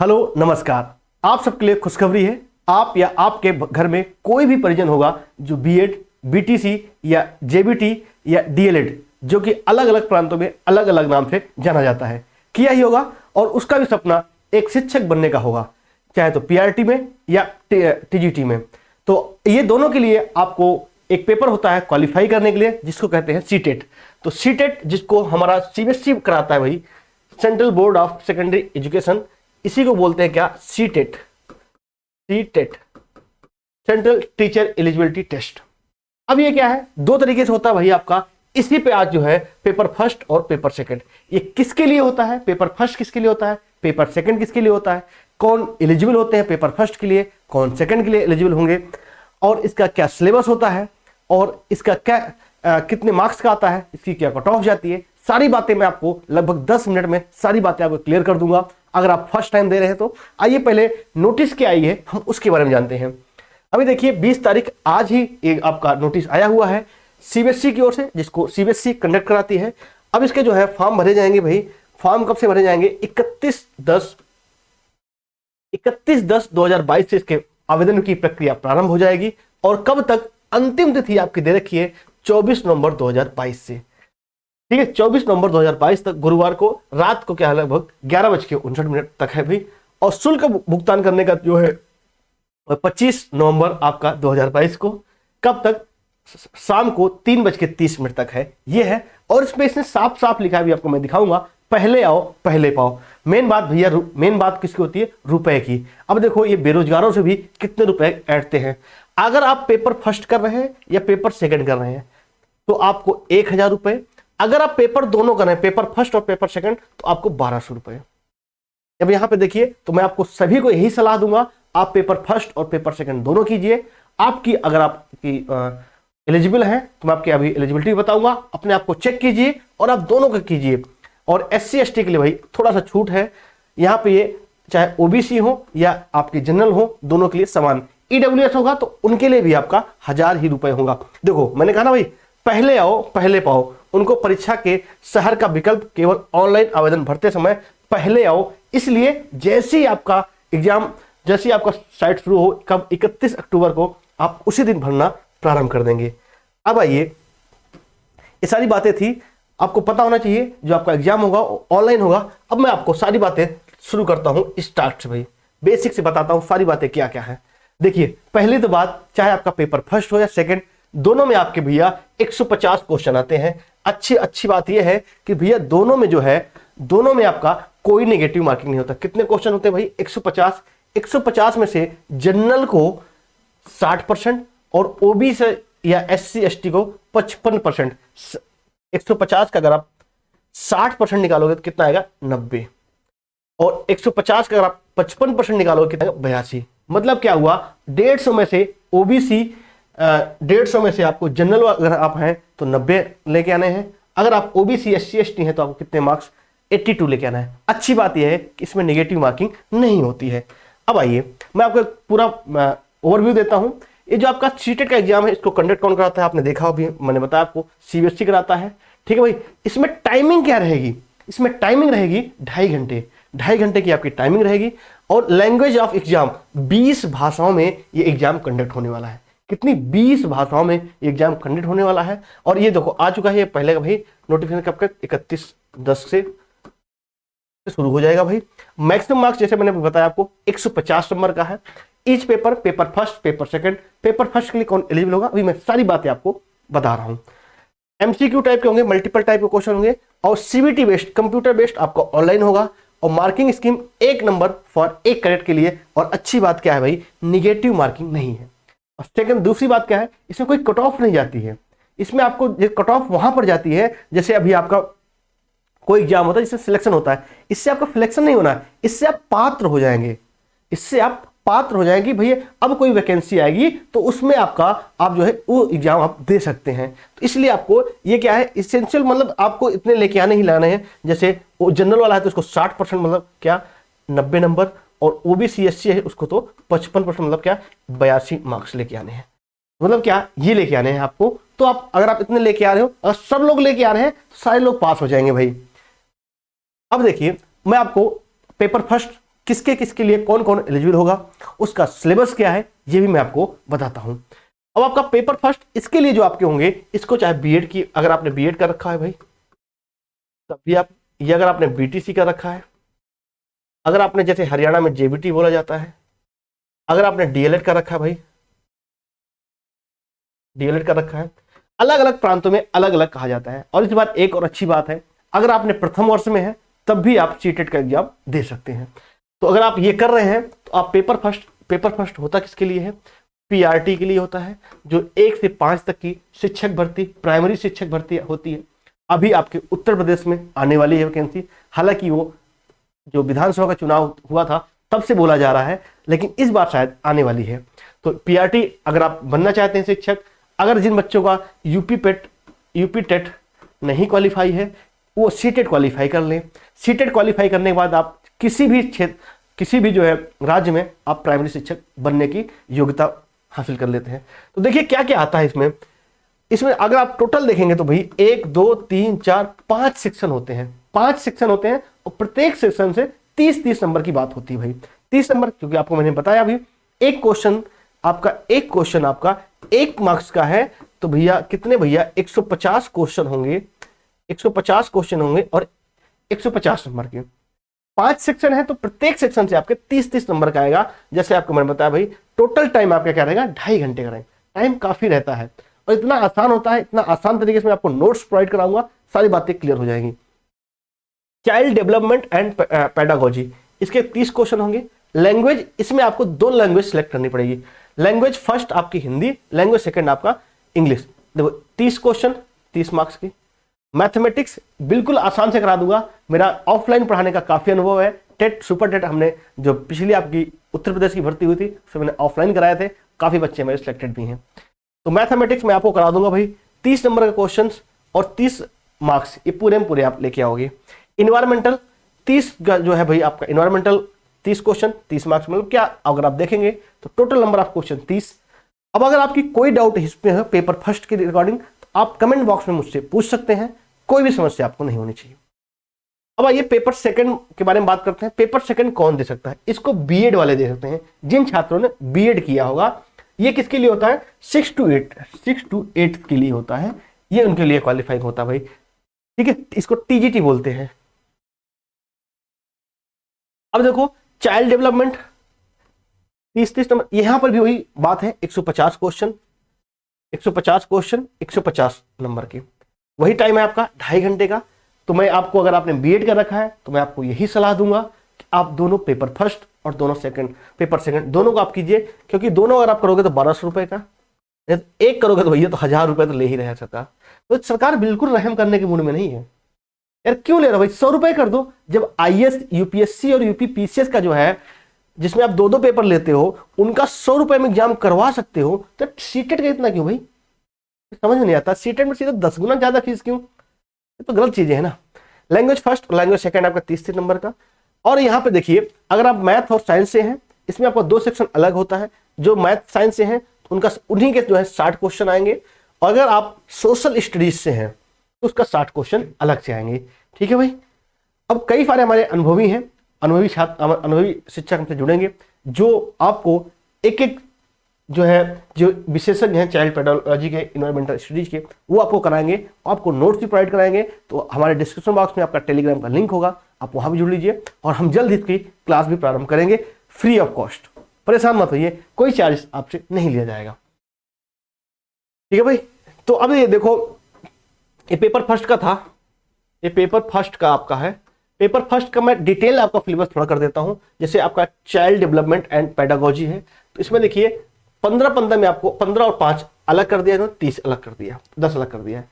Hello नमस्कार। आप सबके लिए खुशखबरी है। आप या आपके घर में कोई भी परिजन होगा जो बीएड, बीटीसी या जेबीटी या डीएलएड, जो कि अलग अलग प्रांतों में अलग अलग नाम से जाना जाता है, किया ही होगा और उसका भी सपना एक शिक्षक बनने का होगा, चाहे तो पीआरटी में या टीजीटी में। तो ये दोनों के लिए आपको एक पेपर होता है क्वालिफाई करने के लिए, जिसको कहते हैं सीटेट। तो सीटेट जिसको हमारा सीबीएसई कराता है, वही central board of secondary education, इसी को बोलते हैं क्या, CTET. CTET central teacher eligibility test. अब ये क्या है, दो तरीके से होता है भाई आपका। इसी पे आज जो है पेपर फर्स्ट और पेपर सेकंड, ये किसके लिए होता है, पेपर फर्स्ट किसके लिए होता है, पेपर सेकंड किसके लिए होता है, कौन एलिजिबल होते हैं पेपर फर्स्ट के लिए, कौन सेकंड के लिए एलिजिबल होंगे, और इसका क्या सिलेबस होता है, और इसका क्या कितने मार्क्स का आता है, इसकी क्या कट ऑफ जाती है, सारी बातें मैं आपको लगभग 10 मिनट में सारी बातें आपको क्लियर कर दूंगा। अगर आप फर्स्ट टाइम दे रहे हैं तो आइए पहले नोटिस क्या आई है हम उसके बारे में जानते हैं। अभी देखिए 20 तारीख आज ही एक आपका नोटिस आया हुआ है सीबीएसई की ओर से, जिसको सीबीएसई कंडक्ट कराती है। अब इसके जो है फॉर्म भरे जाएंगे भाई। फॉर्म कब से भरे जाएंगे, 31/10/2022 से इसके आवेदन की प्रक्रिया प्रारंभ हो जाएगी। और कब तक, अंतिम तिथि आपकी दे रखी है 24 नवंबर 2022 से, ठीक है। 24 नवंबर 2022 तक, गुरुवार को रात को क्या लगभग 11:59 तक है भाई। और शुल्क भुगतान करने का जो है 25 नवंबर आपका 2022 को, कब तक, शाम को 3:30 तक है, ये है। और इसमें इसने साफ साफ लिखा है, भी आपको मैं दिखाऊंगा, पहले आओ पहले पाओ। मेन बात भैया, मेन बात किसकी होती है, रुपए की। अब देखो ये बेरोजगारों से भी कितने रुपए ऐंठते हैं। अगर आप पेपर फर्स्ट कर रहे हैं या पेपर सेकंड कर रहे हैं तो आपको 1000 रुपए। अगर आप पेपर दोनों कर रहे हैं, पेपर फर्स्ट और पेपर सेकंड, तो आपको 1200 रुपए। अब यहां पे देखिए, तो मैं आपको सभी को यही सलाह दूंगा, आप पेपर फर्स्ट और पेपर सेकंड दोनों कीजिए। आपकी अगर आपकी एलिजिबल है तो मैं आपकी अभी एलिजिबिलिटी बताऊंगा, अपने आप को चेक कीजिए और आप दोनों का कीजिए। और SC ST के लिए भाई थोड़ा सा छूट है यहाँ पे, ये चाहे OBC हो या आपके जनरल हो, दोनों के लिए समान। EWS होगा तो उनके लिए भी आपका 1000 ही रुपए होगा। देखो मैंने कहा ना भाई, पहले आओ पहले पाओ। उनको परीक्षा के शहर का विकल्प केवल ऑनलाइन आवेदन भरते समय पहले आओ, इसलिए जैसे ही आपका एग्जाम, जैसे ही आपका साइट शुरू हो, कब 31 अक्टूबर को, आप उसी दिन भरना प्रारंभ कर देंगे। अब आइए, ये सारी बातें थी, आपको पता होना चाहिए जो आपका एग्जाम होगा ऑनलाइन होगा। अब मैं आपको सारी बातें शुरू करता हूं स्टार्ट से भाई, बेसिक से बताता हूं सारी बातें क्या क्या है। देखिए पहली तो बात, चाहे आपका पेपर फर्स्ट हो या सेकंड, दोनों में आपके भैया 150 क्वेश्चन आते हैं। अच्छी बात यह है कि भैया दोनों में जो है, दोनों में आपका कोई नेगेटिव मार्किंग नहीं होता। कितने क्वेश्चन होते हैं भाई, 150। 150 में से जनरल को 60% और OBC या SC ST को 55%। 150 का अगर आप 60% निकालोगे तो कितना आएगा, 90। और 150 का अगर आप 55% निकालोगे कितना आएगा, 82। मतलब क्या हुआ, 150 में से OBC, 150 में से आपको जनरल अगर आप हैं तो 90 लेके आने हैं। अगर आप OBC SC ST हैं तो आपको कितने मार्क्स, 82 लेके आना है। अच्छी बात यह है कि इसमें नेगेटिव मार्किंग नहीं होती है। अब आइए मैं आपको पूरा ओवरव्यू देता हूं। ये जो आपका सीटेट का एग्जाम है, इसको कंडक्ट कौन कराता है, आपने देखा अभी मैंने बताया आपको, CBSE कराता है, ठीक है भाई। इसमें टाइमिंग क्या रहेगी, इसमें टाइमिंग रहेगी 2.5 घंटे। 2.5 घंटे की आपकी टाइमिंग रहेगी। और लैंग्वेज ऑफ एग्जाम, 20 भाषाओं में ये एग्जाम कंडक्ट होने वाला है। कितनी, 20 भाषाओं में एग्जाम कंडक्ट होने वाला है। और ये देखो आ चुका है, ये पहले का भाई नोटिफिकेशन कब तक, 31/10 से शुरू हो जाएगा भाई। मैक्सिमम मार्क्स जैसे मैंने बताया आपको 150 नंबर का है each paper. Paper first, paper second. Paper first के लिए कौन एलिजिबल होगा, अभी मैं सारी बातें आपको बता रहा हूं। MCQ टाइप के होंगे, मल्टीपल टाइप के क्वेश्चन होंगे, और CBT बेस्ड, कंप्यूटर बेस्ड आपको ऑनलाइन होगा। और marking scheme 1 number for 1 correct के लिए। और अच्छी बात क्या है भाई, निगेटिव मार्किंग नहीं है। और सेकंड, दूसरी बात क्या है, इसमें कोई कट ऑफ नहीं जाती है। इसमें आपको कट ऑफ वहां पर जाती है, जैसे अभी आपका कोई एग्जाम होता है जिससे सिलेक्शन होता है, इससे आपका सिलेक्शन नहीं होना है, इससे आप पात्र हो जाएंगे। इससे आप पात्र हो जाएंगे भैया, अब कोई वैकेंसी आएगी तो उसमें आपका, आप जो है वो एग्जाम आप दे सकते हैं। तो इसलिए आपको ये क्या है, इसेंशियल, मतलब आपको इतने लेके आने ही लाने हैं। जैसे वो जनरल वाला है तो उसको 60%, मतलब क्या 90 नंबर, और OBC SC है उसको तो 55%, मतलब क्या 82 मार्क्स लेके आने हैं। मतलब क्या, ये लेके आने हैं आपको। तो आप अगर आप इतने लेके आ रहे हो, अगर सब लोग लेके आ रहे हैं तो सारे लोग पास हो जाएंगे भाई। अब देखिए मैं आपको पेपर फर्स्ट किसके किसके लिए कौन कौन एलिजिबल होगा, उसका सिलेबस क्या है, ये भी मैं आपको बताता हूं। अब आपका पेपर फर्स्ट इसके लिए जो आपके होंगे, इसको चाहे बीएड की, अगर आपने बीएड कर रखा है भाई तब भी आप, ये अगर आपने बीटीसी कर रखा है, अगर आपने जैसे हरियाणा में जेबीटी बोला जाता है, अगर आपने डीएलएड कर रखा है भाई, डीएलएड कर रखा है, अलग अलग प्रांतों में अलग अलग कहा जाता है। और इस बार एक और अच्छी बात है, अगर आपने प्रथम वर्ष में है तब भी आप सीटेट का एग्जाम दे सकते हैं। तो अगर आप ये कर रहे हैं तो आप पेपर फर्स्ट होता किसके लिए है, पीआरटी के लिए होता है, जो 1 से 5 तक की शिक्षक भर्ती, प्राइमरी शिक्षक भर्ती होती है। अभी आपके उत्तर प्रदेश में आने वाली है वैकेंसी, हालांकि वो जो विधानसभा का चुनाव हुआ था तब से बोला जा रहा है, लेकिन इस बार शायद आने वाली है। तो पीआरटी अगर आप बनना चाहते हैं शिक्षक, अगर जिन बच्चों का यूपी टेट नहीं क्वालिफाई है वो सीटेट क्वालिफाई कर लें। सीटेट क्वालिफाई करने के बाद आप किसी भी क्षेत्र, किसी भी जो है राज्य में आप प्राइमरी शिक्षक बनने की योग्यता हासिल कर लेते हैं। तो देखिए क्या क्या आता है इसमें अगर आप टोटल देखेंगे तो भाई 1 2 3 4 5 सेक्शन होते हैं, 5 सेक्शन होते हैं और प्रत्येक सेक्शन से 30 नंबर की बात होती है भाई। 30 नंबर, क्योंकि आपको मैंने बताया अभी एक क्वेश्चन आपका 1 मार्क्स का है, तो भैया कितने भैया 150 क्वेश्चन होंगे, 150 क्वेश्चन होंगे और 150 नंबर के 5 सेक्शन है, तो प्रत्येक सेक्शन से आपके 30 नंबर का आएगा। जैसे आपको मैंने बताया भाई टोटल टाइम आपका क्या रहेगा, 2.5 घंटे का रहेगा। टाइम काफी रहता है और इतना आसान होता है, इतना आसान तरीके से मैं आपको नोट्स प्रोवाइड कराऊंगा, सारी बातें क्लियर हो जाएंगी। चाइल्ड डेवलपमेंट एंड पेडागोजी, इसके 30 क्वेश्चन होंगे। लैंग्वेज, इसमें आपको 2 लैंग्वेज सिलेक्ट करनी पड़ेगी। लैंग्वेज फर्स्ट आपकी हिंदी, लैंग्वेज सेकंड आपका इंग्लिश। देखो 30 क्वेश्चन 30 मार्क्स की। मैथमेटिक्स बिल्कुल आसान से करा दूंगा, मेरा ऑफलाइन पढ़ाने का काफी अनुभव है। टेट सुपर टेट हमने जो पिछली आपकी उत्तर प्रदेश की भर्ती हुई थी उसमें मैंने ऑफलाइन कराए थे, काफी बच्चे मेरे सिलेक्टेड भी हैं। तो मैथमेटिक्स में आपको करा दूंगा भाई 30 नंबर का क्वेश्चन और 30 मार्क्स, ये पूरे में पूरे आप लेके आओगे। इन्वायरमेंटल 30 का जो है भाई आपका इन्वायरमेंटल 30 क्वेश्चन 30 मार्क्स, मतलब क्या अगर आप देखेंगे तो टोटल नंबर ऑफ क्वेश्चन 30। अब अगर आपकी कोई डाउट इसमें है पेपर फर्स्ट के रिगार्डिंग तो आप कमेंट बॉक्स में मुझसे पूछ सकते हैं, कोई भी समस्या आपको नहीं होनी चाहिए। अब आइए पेपर सेकंड के बारे में बात करते हैं। पेपर सेकंड कौन दे सकता है, इसको बीएड वाले दे सकते हैं, जिन छात्रों ने बीएड किया होगा। ये किसके लिए होता है, 6 to 8 के लिए होता है, ये उनके लिए क्वालिफाइंग होता है भाई, ठीक है। इसको टीजीटी बोलते हैं। अब देखो चाइल्ड डेवलपमेंट 30 नंबर, यहां पर भी वही बात है, 150 क्वेश्चन 150 नंबर के, वही टाइम है आपका 2.5 घंटे का। तो मैं आपको, अगर आपने बीएड कर रखा है तो मैं आपको यही सलाह दूंगा कि आप दोनों पेपर फर्स्ट और दोनों पेपर सेकंड दोनों को आप कीजिए, क्योंकि दोनों अगर आप करोगे तो 1200 रुपए का, एक करोगे तो भैया तो 1000 रुपए तो ले ही रहा है सरकार। तो सरकार बिल्कुल रहम करने के मूड में नहीं है यार, क्यों ले रहा भाई, 100 रुपए कर दो। जब आईएएस यूपीएससी और यूपीपीसीएस का जो है जिसमें आप 2 पेपर लेते हो उनका 100 रुपए में एग्जाम करवा सकते हो, तो सीटेट का इतना क्यों भाई, समझ में नहीं आता। सीटेट में सीधा 10 गुना ज्यादा फीस क्यों, ये तो गलत चीजें है ना। लैंग्वेज फर्स्ट और लैंग्वेज सेकंड आपका 30 नंबर का। और यहाँ पे देखिए अगर आप मैथ और साइंस से हैं, इसमें आपका 2 सेक्शन अलग होता है। जो मैथ साइंस से हैं उनका उन्हीं के जो है 60 क्वेश्चन आएंगे, और अगर आप सोशल स्टडीज से हैं तो उसका 60 क्वेश्चन अलग से आएंगे, ठीक है भाई। अब कई सारे हमारे अनुभवी हैं, अनुभवी छात्र, अनुभवी शिक्षक हमसे जुड़ेंगे, जो आपको एक एक जो विशेषज्ञ हैं चाइल्ड पेडोलॉजी के, इन्वायरमेंटल स्टडीज के, वो आपको कराएंगे, आपको नोट्स भी प्रोवाइड कराएंगे। तो हमारे डिस्क्रिप्शन बॉक्स में आपका टेलीग्राम का लिंक होगा, आप वहां भी जुड़ लीजिए, और हम जल्द इसकी क्लास भी प्रारंभ करेंगे फ्री ऑफ कॉस्ट। परेशान मत होइए, कोई चार्ज आपसे नहीं लिया जाएगा, ठीक है भाई। तो अब ये देखो, ये पेपर फर्स्ट का था, ये पेपर फर्स्ट का आपका है। पेपर फर्स्ट का मैं डिटेल आपका सिलेबस थोड़ा कर देता हूं। जैसे आपका चाइल्ड डेवलपमेंट एंड पेडागोजी है, तो इसमें देखिए 15 में आपको 15 और 5 अलग कर दिया है, 30 अलग कर दिया, 10 अलग कर दिया है।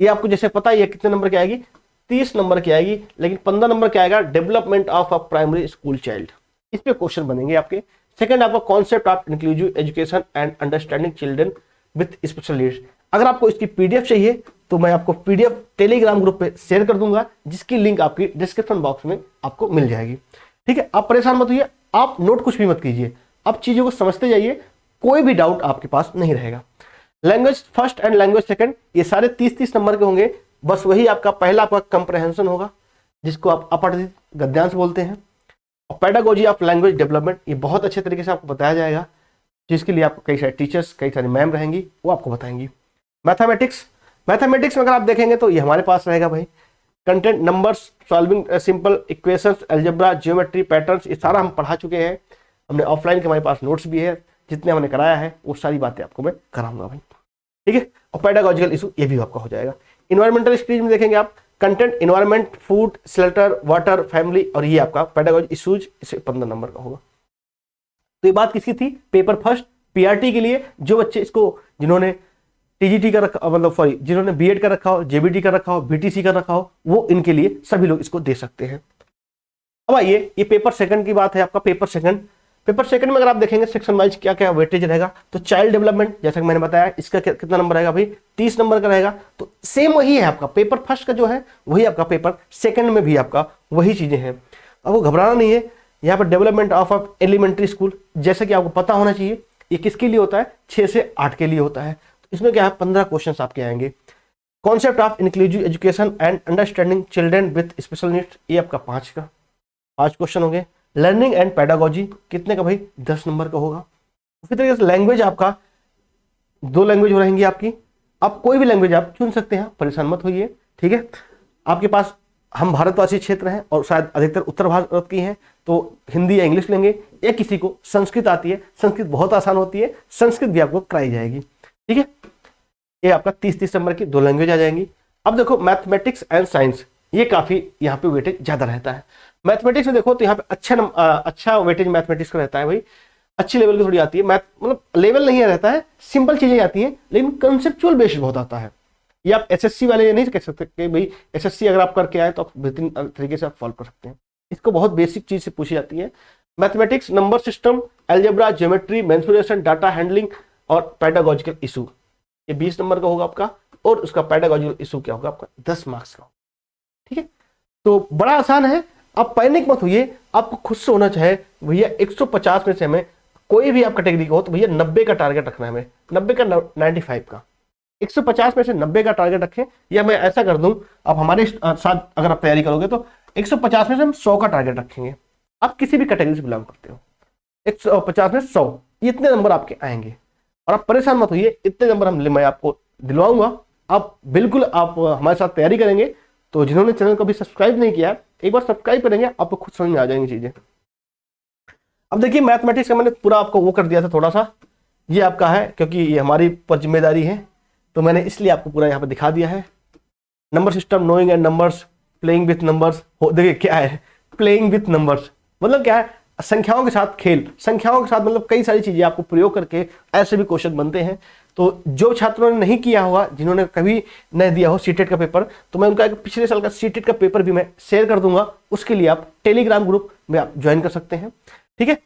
ये आपको जैसे पता है ये कितने नंबर की आएगी, 30 नंबर की आएगी, लेकिन 15 नंबर क्या आएगा, development of a primary school child, इस पे क्वेश्चन बनेंगे आपके। सेकंड आपका concept of inclusive education and understanding children with special needs. अगर आपको इसकी पीडीएफ चाहिए तो मैं आपको पीडीएफ टेलीग्राम ग्रुप पे शेयर कर दूंगा, जिसकी लिंक आपकी डिस्क्रिप्शन बॉक्स में आपको मिल जाएगी, ठीक है। आप परेशान मत होइए, आप नोट कुछ भी मत कीजिए, आप चीजों को समझते जाइए, कोई भी डाउट आपके पास नहीं रहेगा। Language first and language second ये सारे 30 नंबर के होंगे। बस वही आपका पहला आपका कंप्रहेंशन होगा, जिसको आप अपठित गद्यांश बोलते हैं। और पेडागोजी ऑफ लैंग्वेज डेवलपमेंट, ये बहुत अच्छे तरीके से आपको बताया जाएगा, जिसके लिए आपको कई सारे टीचर्स, कई सारी मैम रहेंगी, वो आपको बताएंगी। मैथमेटिक्स, मैथमेटिक्स में अगर आप देखेंगे तो ये हमारे पास रहेगा भाई, content, numbers, solving simple equations, algebra, geometry, patterns, ये सारा हम पढ़ा चुके हैं। हमने ऑफलाइन के हमारे पास नोट्स भी है, जितने हमने कराया है वो सारी बातें आपको मैं कराऊंगा भाई, ठीक है। और पेडागोजिकल इशू ये भी आपका हो जाएगा। इन्वायरमेंटल स्टडीज में देखेंगे आप content, environment, food, shelter, water, family, और ये आपका पेडागोजी इशूज, इसे 15 नंबर का होगा। तो ये बात किसकी थी, पेपर फर्स्ट पीआरटी के लिए। जो बच्चे इसको, जिन्होंने टीजीटी का रखा, मतलब सॉरी, जिन्होंने बीएड का रखा हो, जेबीटी का रखा हो, बीटीसी का रखा हो, वो इनके लिए सभी लोग इसको दे सकते हैं। अब आइए, ये पेपर सेकंड की बात है आपका। पेपर सेकंड, पेपर सेकंड में अगर आप देखेंगे सेक्शन वाइज क्या क्या वेटेज रहेगा, तो चाइल्ड डेवलपमेंट, जैसा कि मैंने बताया, इसका कितना नंबर रहेगा भाई, 30 नंबर का रहेगा। तो सेम वही है आपका पेपर फर्स्ट का जो है, वही आपका पेपर सेकंड में भी आपका वही चीजें हैं। अब वो घबराना नहीं है। यहाँ पर डेवलपमेंट ऑफ एलिमेंट्री स्कूल, जैसे कि आपको पता होना चाहिए, ये किसके लिए होता है, 6 से 8 के लिए होता है। तो इसमें क्या है, 15 क्वेश्चन आपके आएंगे। Concept of inclusive education and understanding children with special needs, ये आपका 5 क्वेश्चन हो गए। लर्निंग एंड पेडागोजी कितने का भाई, 10 नंबर का होगा। उसी तरीके से लैंग्वेज आपका 2 लैंग्वेज हो रहेंगी आपकी। आप कोई भी लैंग्वेज आप चुन सकते हैं, परेशान मत होइए, ठीक है। आपके पास, हम भारतवासी क्षेत्र हैं और शायद अधिकतर उत्तर भारत की हैं, तो हिंदी या इंग्लिश लेंगे, या किसी को संस्कृत आती है, संस्कृत बहुत आसान होती है, संस्कृत भी आपको कराई जाएगी, ठीक है। ये आपका 30 नंबर की 2 लैंग्वेज आ जाएंगी। अब देखो मैथमेटिक्स एंड साइंस, ये काफी यहाँ पे वेटेज ज्यादा रहता है। मैथमेटिक्स में देखो तो यहाँ पे अच्छा वेटेज मैथमेटिक्स का रहता है भाई, अच्छी लेवल की थोड़ी आती है मैथ, मतलब लेवल नहीं रहता है, सिंपल चीजें आती हैं, लेकिन कंसेप्चुअल बेस्ड बहुत आता है। ये आप एसएससी वाले ये नहीं कह सकते कि भाई एसएससी अगर आप करके आए तो आप बेहतरीन तरीके से आप सॉल्व कर सकते हैं। इसको बहुत बेसिक चीज से पूछी जाती है। Mathematics, number system, algebra, geometry, mensuration, data handling और पेडागोजिकल इशू, ये 20 नंबर का होगा आपका। और उसका पेडागोजिकल इशू क्या होगा आपका, 10 मार्क्स का, ठीक है। तो बड़ा आसान है, आप पैनिक मत होइए। आपको खुद से होना चाहे भैया 150 में से हमें कोई भी आप कैटेगरी का हो तो भैया 90 का टारगेट रखना है, हमें 90 का 95 का, 150 में से 90 का टारगेट रखें। या मैं ऐसा कर दूं, आप हमारे साथ अगर आप तैयारी करोगे तो 150 में से हम 100 का टारगेट रखेंगे। आप किसी भी कैटेगरी से बिलोंग करते हो, 150 में 100, इतने नंबर आपके आएंगे। और आप परेशान मत होइए, इतने नंबर मैं आपको दिलवाऊंगा। आप बिल्कुल आप हमारे साथ तैयारी करेंगे तो जिन्होंने चैनल को भी सब्सक्राइब नहीं किया, एक बार सब्सक्राइब करेंगे, आपको खुद समझ में आ जाएंगी चीजें। अब देखिए मैथमेटिक्स का मैंने पूरा आपको वो कर दिया था थोड़ा सा, ये आपका है क्योंकि ये हमारी पर जिम्मेदारी है, तो मैंने इसलिए आपको पूरा यहाँ पे दिखा दिया है। Number system, knowing and numbers, playing with numbers, देखिए क्या है प्लेइंग विथ नंबर्स, मतलब क्या है, संख्याओं के साथ खेल, संख्याओं के साथ मतलब कई सारी चीजें आपको प्रयोग करके ऐसे भी क्वेश्चन बनते हैं। तो जो छात्रों ने नहीं किया होगा, जिन्होंने कभी नहीं दिया हो सीटेट का पेपर, तो मैं उनका पिछले साल का सीटेट का पेपर भी मैं शेयर कर दूंगा, उसके लिए आप टेलीग्राम ग्रुप में आप ज्वाइन कर सकते हैं, ठीक है।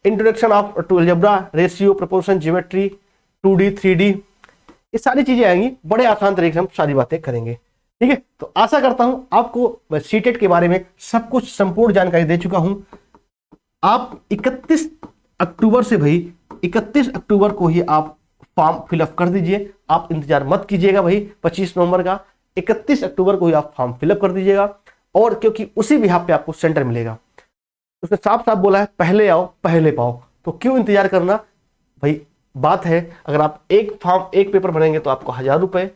Introduction of to algebra, ratio, proportion, geometry, 2D 3D, ये सारी चीजें आएंगी, बड़े आसान तरीके से हम सारी बातें करेंगे, ठीक है। तो आशा करता हूं आपको मैं सीटेट के बारे में सब कुछ संपूर्ण जानकारी दे चुका हूं। आप 31 अक्टूबर से भाई 31 अक्टूबर को ही आप फॉर्म फिलअप कर दीजिए, आप इंतजार मत कीजिएगा भाई 25 नवंबर का, 31 अक्टूबर को ही आप फॉर्म फिलअप कर दीजिएगा। और क्योंकि उसी बिहाफ पे आपको सेंटर मिलेगा, उसने साफ साफ बोला है पहले आओ पहले पाओ, तो क्यों इंतजार करना भाई। बात है अगर आप एक पेपर भरेंगे तो आपको 1000 रुपए,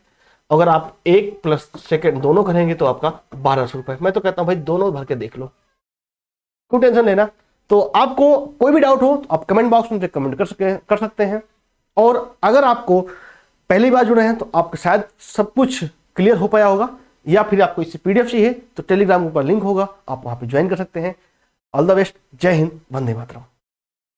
अगर आप 1 प्लस सेकेंड दोनों करेंगे तो आपका 1200 रुपए। मैं तो कहता हूं भाई दोनों भर के देख लो, क्यों टेंशन लेना। तो आपको कोई भी डाउट हो तो आप कमेंट बॉक्स में कमेंट कर सकते हैं। और अगर आपको पहली बार जुड़े हैं तो आपको शायद सब कुछ क्लियर हो पाया होगा, या फिर आपको इससे पीडीएफ चाहिए तो टेलीग्राम पर लिंक होगा, आप वहां पे ज्वाइन कर सकते हैं। ऑल द बेस्ट, जय हिंद, वंदे मातरम।